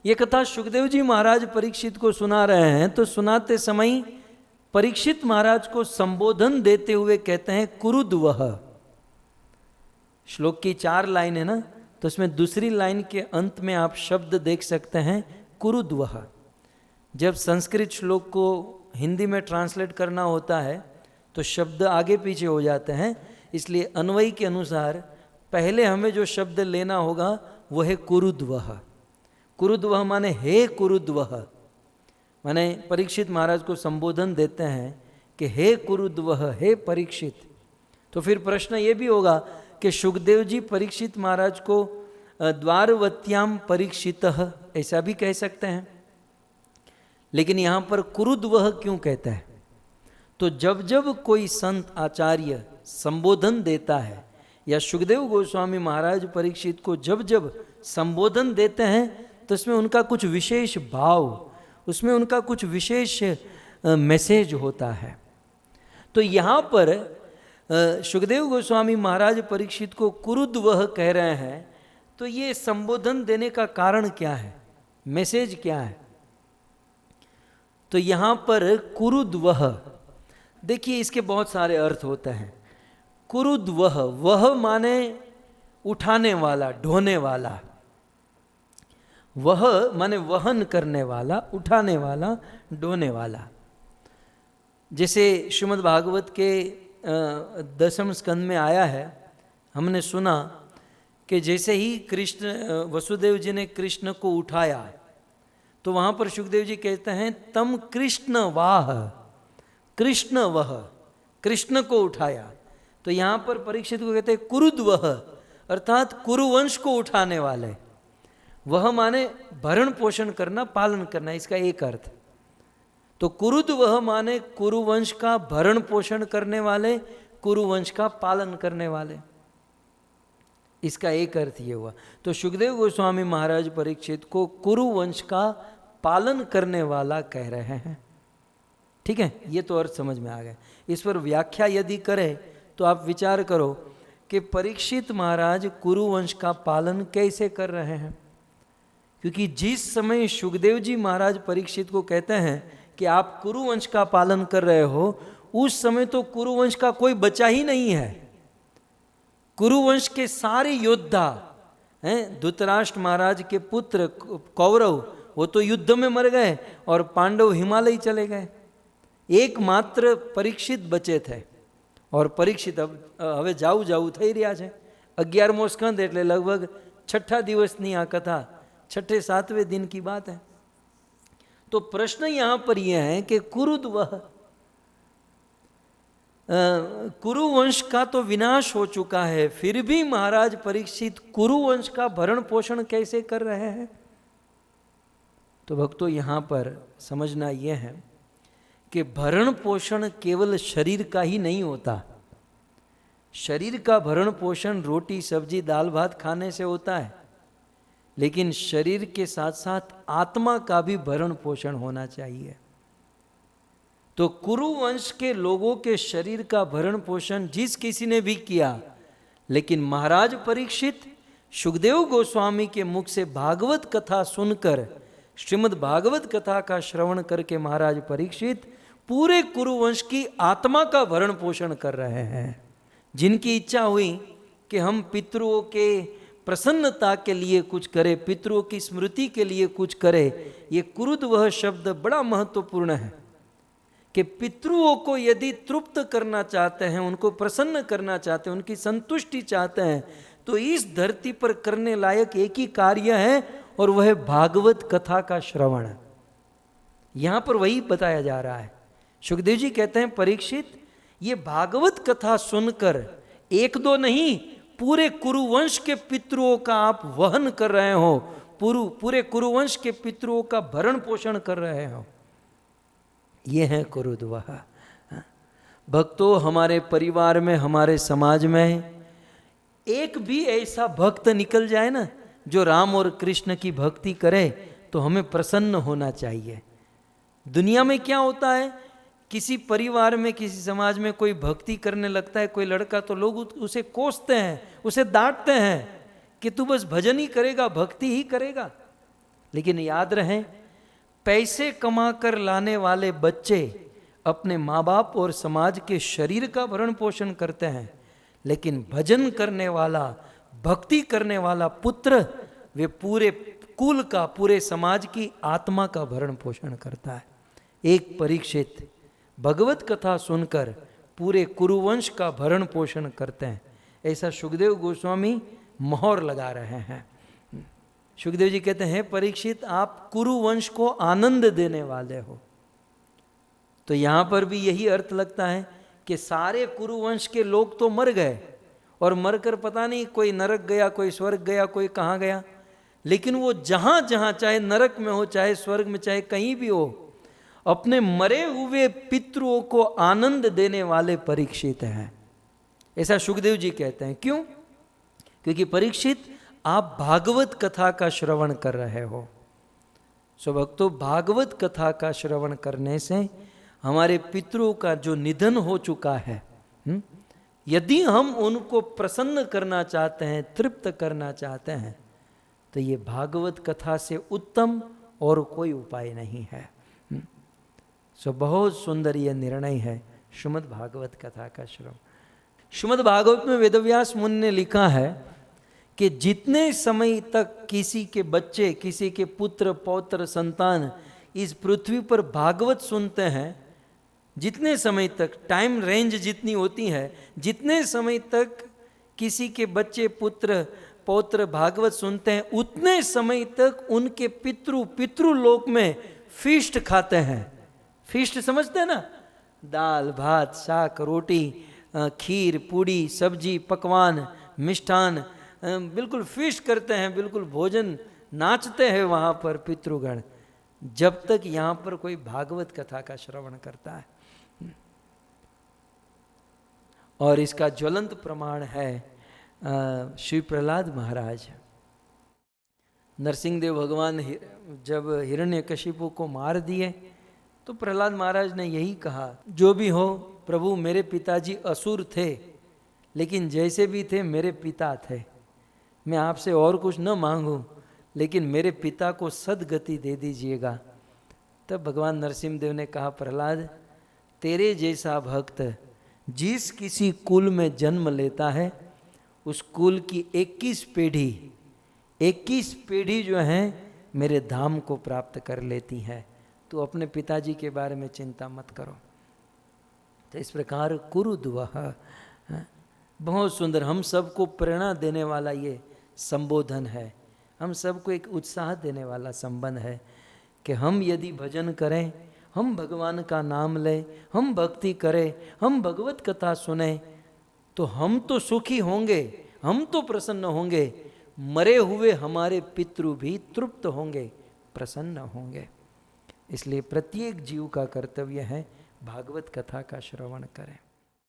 ये कथा सुखदेव जी महाराज परीक्षित को सुना रहे हैं, तो सुनाते समय परीक्षित महाराज को संबोधन देते हुए कहते हैं कुरुद्वह। श्लोक की 4 लाइन है ना, तो उसमें दूसरी लाइन के अंत में आप शब्द देख सकते हैं कुरुद्वह। जब संस्कृत श्लोक को हिंदी में ट्रांसलेट करना होता है तो शब्द आगे पीछे हो जाते हैं, इसलिए अन्वयी के अनुसार पहले हमें जो शब्द लेना होगा वह है कुरुद्वह। कुरुद्वह माने हे कुरुद्वह, माने परीक्षित महाराज को संबोधन देते हैं कि हे कुरुद्वह, हे परीक्षित। तो फिर प्रश्न ये भी होगा कि सुखदेव जी परीक्षित महाराज को द्वारवत्याम परीक्षितः ऐसा भी कह सकते हैं, लेकिन यहाँ पर कुरुद्वह क्यों कहता है? तो जब जब कोई संत आचार्य संबोधन देता है या सुखदेव गोस्वामी महाराज परीक्षित को जब जब संबोधन देते हैं तो उसमें उनका कुछ विशेष भाव, उसमें उनका कुछ विशेष मैसेज होता है। तो यहाँ पर सुखदेव गोस्वामी महाराज परीक्षित को कुरुद्वह कह रहे हैं, तो ये संबोधन देने का कारण क्या है, मैसेज क्या है? तो यहाँ पर कुरुद्वह, देखिए इसके बहुत सारे अर्थ होते हैं। कुरुद्वह, वह माने उठाने वाला, ढोने वाला, वह माने वहन करने वाला, उठाने वाला, ढोने वाला। जैसे श्रीमद् भागवत के 10वें स्कंद में आया है, हमने सुना कि जैसे ही कृष्ण वसुदेव जी ने कृष्ण को उठाया तो वहाँ पर सुखदेव जी कहते हैं तम कृष्ण वाह, कृष्ण वह, कृष्ण को उठाया। तो यहाँ पर परीक्षित को कहते हैं कुरुद्वह, अर्थात कुरुवंश को उठाने वाले। वह माने भरण पोषण करना, पालन करना, इसका एक अर्थ। तो कुरुद्वह माने कुरुवंश का भरण पोषण करने वाले, कुरुवंश का पालन करने वाले, इसका एक अर्थ ये हुआ। तो सुखदेव गोस्वामी महाराज परीक्षित को कुरुवंश का पालन करने वाला कह रहे हैं। ठीक है, ये तो अर्थ समझ में आ गया। इस पर व्याख्या यदि करें तो आप विचार करो कि परीक्षित महाराज कुरुवंश का पालन कैसे कर रहे हैं, क्योंकि जिस समय सुखदेव जी महाराज परीक्षित को कहते हैं कि आप कुरुवंश का पालन कर रहे हो, उस समय तो कुरुवंश का कोई बचा ही नहीं है। कुरुवंश के सारे योद्धा हैं, धृतराष्ट्र महाराज के पुत्र कौरव, वो तो युद्ध में मर गए और पांडव हिमालय चले गए। एकमात्र परीक्षित बचे थे, और परीक्षित अब हवे जाऊ जाऊ થઈ રહ્યા છે। 11મો સ્કંદ એટલે લગભગ 6ठा દિવસની આ કથા, 6ठे-7वें दिन की बात है। तो प्रश्न यहाँ पर यह है कि कुरुद्वह, कुरुवंश का तो विनाश हो चुका है, फिर भी महाराज परीक्षित कुरुवंश का भरण पोषण कैसे कर रहे हैं? तो भक्तों यहाँ पर समझना यह है कि भरण पोषण केवल शरीर का ही नहीं होता। शरीर का भरण पोषण रोटी सब्जी दाल भात खाने से होता है, लेकिन शरीर के साथ साथ आत्मा का भी भरण पोषण होना चाहिए। तो कुरुवंश के लोगों के शरीर का भरण पोषण जिस किसी ने भी किया, लेकिन महाराज परीक्षित सुखदेव गोस्वामी के मुख से भागवत कथा सुनकर, श्रीमद् भागवत कथा का श्रवण करके महाराज परीक्षित पूरे कुरुवंश की आत्मा का भरण पोषण कर रहे हैं। जिनकी इच्छा हुई कि हम पितरों के प्रसन्नता के लिए कुछ करें, पितरों की स्मृति के लिए कुछ करें, ये कुरुद्वह शब्द बड़ा महत्वपूर्ण है कि पितरों को यदि तृप्त करना चाहते हैं, उनको प्रसन्न करना चाहते हैं, उनकी संतुष्टि चाहते हैं, तो इस धरती पर करने लायक एक ही कार्य है, और वह भागवत कथा का श्रवण। यहां पर वही बताया जा रहा है। सुखदेव जी कहते हैं परीक्षित, ये भागवत कथा सुनकर एक दो नहीं, पूरे कुरुवंश के पितरों का आप वहन कर रहे हो, पूरे कुरुवंश के पितरों का भरण पोषण कर रहे हो। ये है कुरुद्वह। भक्तों, हमारे परिवार में, हमारे समाज में एक भी ऐसा भक्त निकल जाए ना जो राम और कृष्ण की भक्ति करे, तो हमें प्रसन्न होना चाहिए। दुनिया में क्या होता है, किसी परिवार में, किसी समाज में कोई भक्ति करने लगता है कोई लड़का, तो लोग उसे कोसते हैं, उसे डांटते हैं कि तू बस भजन ही करेगा, भक्ति ही करेगा। लेकिन याद रहे, पैसे कमा कर लाने वाले बच्चे अपने माँ बाप और समाज के शरीर का भरण पोषण करते हैं, लेकिन भजन करने वाला, भक्ति करने वाला पुत्र वे पूरे कुल का, पूरे समाज की आत्मा का भरण पोषण करता है। एक परीक्षित भगवत कथा सुनकर पूरे कुरुवंश का भरण पोषण करते हैं, ऐसा सुखदेव गोस्वामी मोहर लगा रहे हैं। सुखदेव जी कहते हैं, परीक्षित आप कुरुवंश को आनंद देने वाले हो। तो यहां पर भी यही अर्थ लगता है कि सारे कुरुवंश के लोग तो मर गए, और मरकर पता नहीं कोई नरक गया, कोई स्वर्ग गया, कोई कहाँ गया, लेकिन वो जहां जहां, चाहे नरक में हो, चाहे स्वर्ग में, चाहे कहीं भी हो, अपने मरे हुए पितरों को आनंद देने वाले परीक्षित हैं, ऐसा सुखदेव जी कहते हैं। क्यों? क्योंकि परीक्षित आप भागवत कथा का श्रवण कर रहे हो। सो भक्तों, भागवत कथा का श्रवण करने से हमारे पितरों का जो निधन हो चुका है, यदि हम उनको प्रसन्न करना चाहते हैं, तृप्त करना चाहते हैं, तो ये भागवत कथा से उत्तम और कोई उपाय नहीं है। सो बहुत सुंदर ये निर्णय है श्रीमद् भागवत कथा का श्रवण। श्रीमद् भागवत में वेदव्यास मुनि ने लिखा है कि जितने समय तक किसी के बच्चे, किसी के पुत्र पौत्र संतान इस पृथ्वी पर भागवत सुनते हैं, जितने समय तक, टाइम रेंज जितनी होती है, जितने समय तक किसी के बच्चे पुत्र पौत्र भागवत सुनते हैं, उतने समय तक उनके पितृलोक में फीस्ट खाते हैं। फीस्ट समझते हैं ना? दाल भात शाक रोटी, खीर पूड़ी सब्जी पकवान मिष्ठान, बिल्कुल फीस्ट करते हैं, बिल्कुल भोजन, नाचते हैं वहाँ पर पितृगण, जब तक यहाँ पर कोई भागवत कथा का श्रवण करता है। और इसका ज्वलंत प्रमाण है श्री प्रहलाद महाराज। नरसिंहदेव भगवान जब हिरण्यकशिपु को मार दिए तो प्रहलाद महाराज ने यही कहा, जो भी हो प्रभु, मेरे पिताजी असुर थे, लेकिन जैसे भी थे मेरे पिता थे, मैं आपसे और कुछ न मांगूं, लेकिन मेरे पिता को सदगति दे दीजिएगा। तब भगवान नरसिंहदेव ने कहा, प्रहलाद, तेरे जैसा भक्त जिस किसी कुल में जन्म लेता है, उस कुल की 21 पीढ़ी जो है मेरे धाम को प्राप्त कर लेती है। तो अपने पिताजी के बारे में चिंता मत करो। तो इस प्रकार कुरुद्वः, बहुत सुंदर, हम सबको प्रेरणा देने वाला ये संबोधन है, हम सबको एक उत्साह देने वाला संबंध है कि हम यदि भजन करें, हम भगवान का नाम लें, हम भक्ति करें, हम भगवत कथा सुने, तो हम तो सुखी होंगे, हम तो प्रसन्न होंगे, मरे हुए हमारे पितृ भी तृप्त होंगे, प्रसन्न होंगे। इसलिए प्रत्येक जीव का कर्तव्य है भागवत कथा का श्रवण करें।